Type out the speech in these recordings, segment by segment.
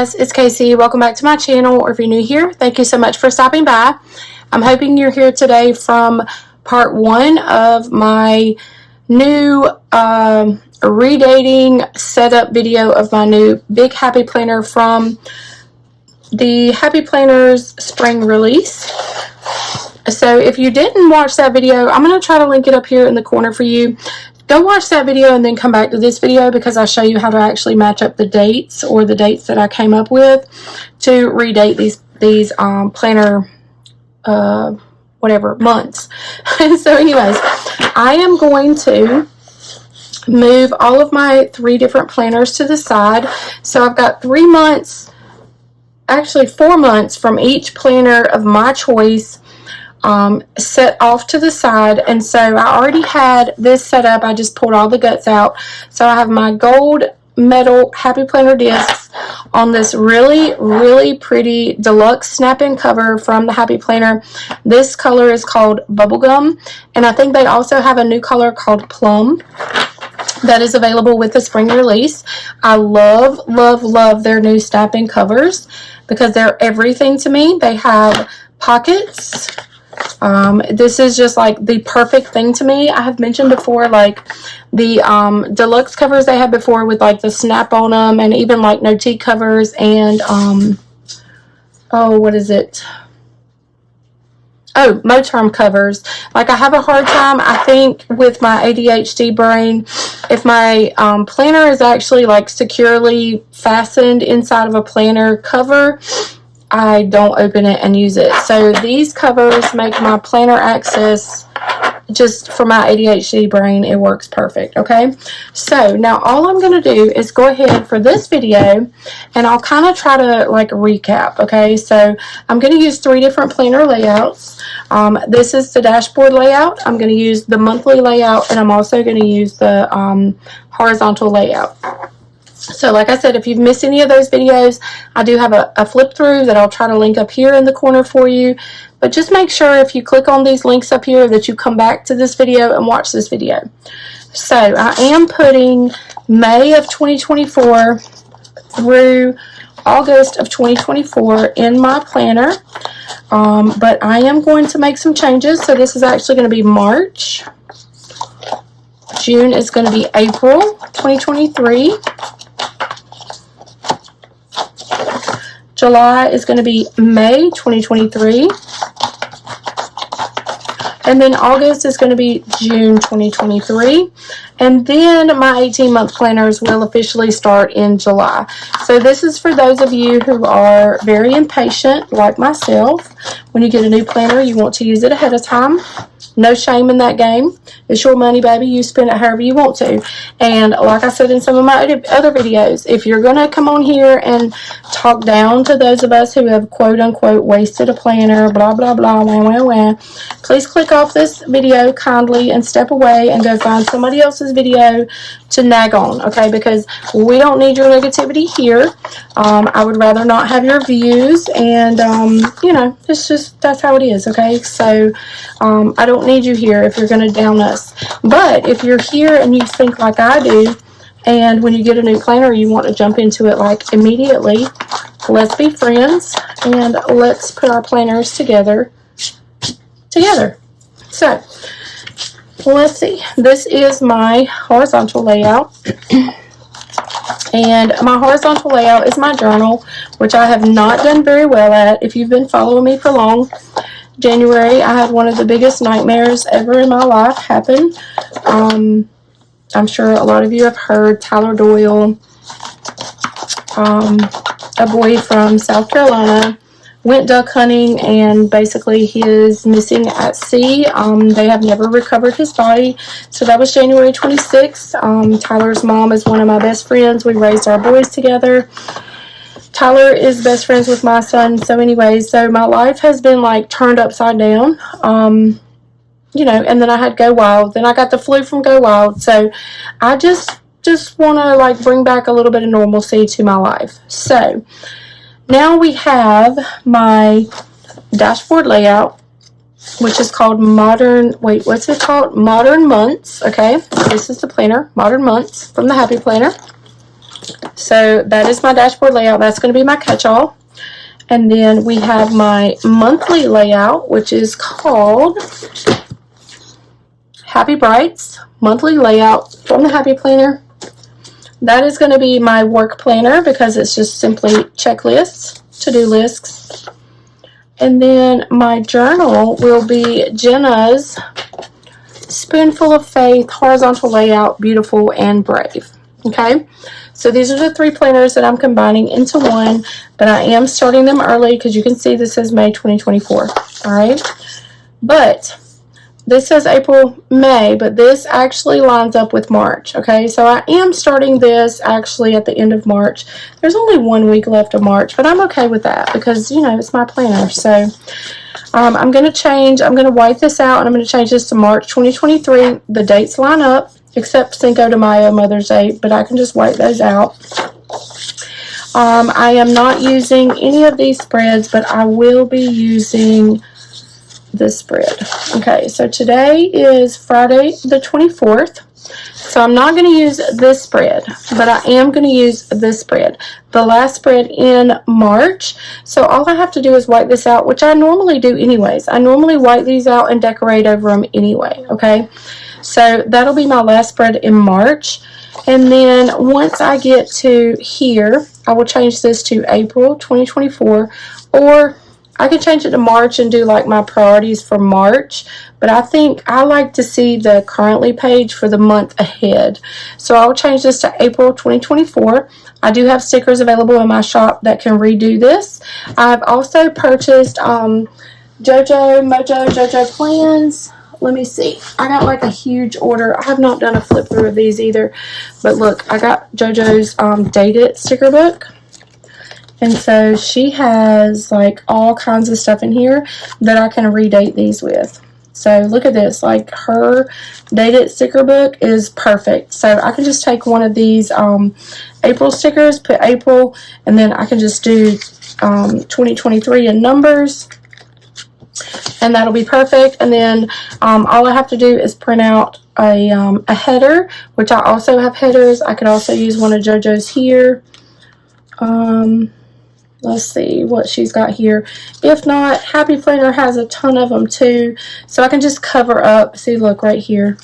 guys, it's Casey. Welcome back to my channel, or if you're new here, thank you so much for stopping by. I'm hoping you're here today from part 1 of my new redating setup video of my new big Happy Planner from the Happy Planners spring release. So if you didn't watch that video, I'm going to try to link it up here in the corner for you. Go watch that video and then come back to this video, because I'll show you how to actually match up the dates, or the dates that I came up with to redate these planner whatever months. So anyways, I am going to move all of my 3 different planners to the side. So I've got 3 months, actually 4 months from each planner of my choice set off to the side. And so I already had this set up. I just pulled all the guts out. So I have my gold metal Happy Planner discs on this really pretty deluxe snap-in cover from the Happy Planner. This color is called Bubblegum, and I think they also have a new color called Plum that is available with the spring release. I love their new snap-in covers because they're everything to me. They have pockets. This is just like the perfect thing to me. I have mentioned before, like the deluxe covers they had before with like the snap on them, and even like Notiq covers, and what is it? Oh, Moterm covers. Like, I have a hard time, I think, with my ADHD brain, if my planner is actually like securely fastened inside of a planner cover, I don't open it and use it. So these covers make my planner access, just for my ADHD brain, it works perfect. Okay, so now all I'm going to do is go ahead for this video, and I'll kind of try to like recap. Okay, so I'm going to use 3 different planner layouts. This is the dashboard layout. I'm going to use the monthly layout, and I'm also going to use the horizontal layout. So like I said, if you've missed any of those videos, I do have a flip through that I'll try to link up here in the corner for you. But just make sure if you click on these links up here that you come back to this video and watch this video. So I am putting May of 2024 through August of 2024 in my planner. But I am going to make some changes. So this is actually going to be March. June is going to be April 2023. July is going to be May 2023. And then August is going to be June 2023. And then my 18-month planners will officially start in July. So this is for those of you who are very impatient, like myself. When you get a new planner, you want to use it ahead of time. No shame in that game. It's your money, baby. You spend it however you want to. And like I said in some of my other videos, if you're going to come on here and talk down to those of us who have quote-unquote wasted a planner, blah, blah, blah, wah, wah, wah, please click off this video kindly and step away and go find somebody else's video to nag on, okay? Because we don't need your negativity here. I would rather not have your views, and, you know, it's just, that's how it is, okay? So, I don't need you here if you're going to down us. But if you're here and you think like I do, and when you get a new planner you want to jump into it like immediately, let's be friends and let's put our planners together. So let's see, this is my horizontal layout. And my horizontal layout is my journal, which I have not done very well at. If you've been following me for long, January, I had one of the biggest nightmares ever in my life happen. I'm sure a lot of you have heard Tyler Doyle, a boy from South Carolina, went duck hunting, and basically he is missing at sea. They have never recovered his body. So that was January 26th. Tyler's mom is one of my best friends. We raised our boys together. Tyler is best friends with my son. So anyways, so my life has been like turned upside down. You know, and then I had Go Wild. Then I got the flu from Go Wild. So I just want to like bring back a little bit of normalcy to my life. So now we have my dashboard layout, which is called Modern Months. Okay, this is the planner, Modern Months from the Happy Planner. So that is my dashboard layout. That's going to be my catch-all. And then we have my monthly layout, which is called Happy Brights monthly layout from the Happy Planner. That is going to be my work planner because it's just simply checklists, to-do lists. And then my journal will be Jenna's Spoonful of Faith, Horizontal Layout, Beautiful and Brave. Okay, so these are the 3 planners that I'm combining into one, but I am starting them early because you can see this says May 2024. All right, but this says April, May, but this actually lines up with March. Okay, so I am starting this actually at the end of March. There's only 1 week left of March, but I'm okay with that because, you know, it's my planner. So I'm going to white this out, and I'm going to change this to March 2023. The dates line up, except Cinco de Mayo, Mother's Day, but I can just white those out. I am not using any of these spreads, but I will be using this spread. Okay, so today is Friday the 24th. So I'm not going to use this spread, but I am going to use this spread, the last spread in March. So all I have to do is white this out, which I normally do anyways. I normally white these out and decorate over them anyway, okay? So that'll be my last spread in March. And then once I get to here, I will change this to April 2024, or I can change it to March and do like my priorities for March, but I think I like to see the currently page for the month ahead. So I'll change this to April 2024. I do have stickers available in my shop that can redo this. I've also purchased 𝗏𝗏𝗏𝗏 plans. Let me see. I got like a huge order. I have not done a flip through of these either, but look, I got JoJo's Date It sticker book. And so she has like all kinds of stuff in here that I can redate these with. So look at this, like her Date It sticker book is perfect. So I can just take one of these April stickers, put April, and then I can just do 2023 in numbers, and that'll be perfect. And then all I have to do is print out a header, which I also have headers. I could also use one of JoJo's here. Let's see what she's got here. If not, Happy Planner has a ton of them too. So I can just cover up. See, look right here.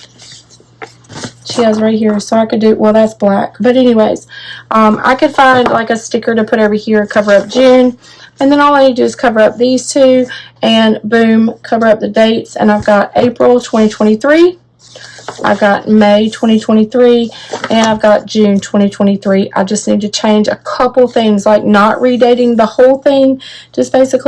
She has right here. So I could do, well, that's black. But anyways, I could find like a sticker to put over here, cover up June. And then all I need to do is cover up these two. And boom, cover up the dates. And I've got April 2023. I've got May 2023, and I've got June 2023. I just need to change a couple things, like not redating the whole thing, just basically